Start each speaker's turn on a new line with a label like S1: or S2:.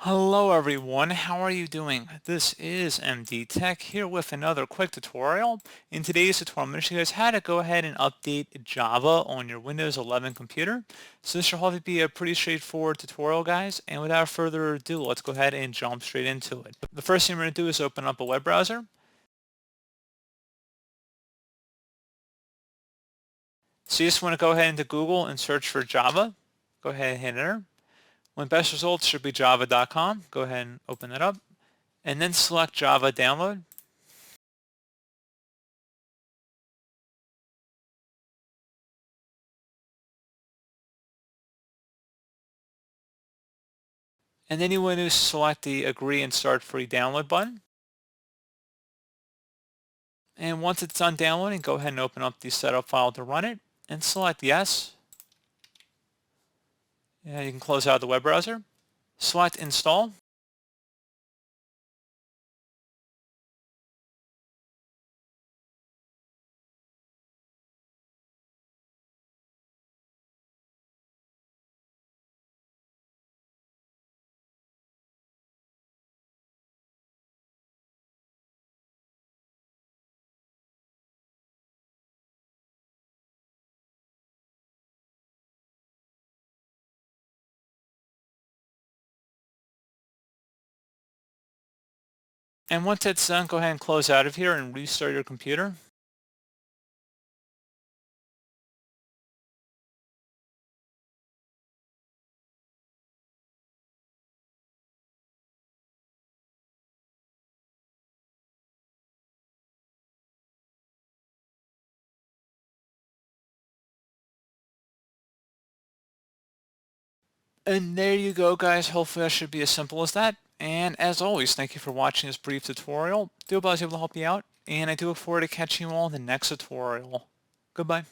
S1: Hello everyone, how are you doing? This is MD Tech here with another quick tutorial. In today's tutorial, I'm going to show you guys how to go ahead and update Java on your Windows 11 computer. So this should hopefully be a pretty straightforward tutorial, guys. And without further ado, let's go ahead and jump straight into it. The first thing we're going to do is open up a web browser. So you just want to go ahead into Google and search for Java. Go ahead and hit enter. When best results should be java.com. Go ahead and open that up. And then select Java Download. And then you want to select the Agree and Start Free Download button. And once it's done downloading, go ahead and open up the setup file to run it and select Yes. And you can close out the web browser. Select Install. And once it's done, go ahead and close out of here and restart your computer. And there you go, guys. Hopefully that should be as simple as that. And as always, thank you for watching this brief tutorial. Do hope I was able to help you out. And I do look forward to catching you all in the next tutorial. Goodbye.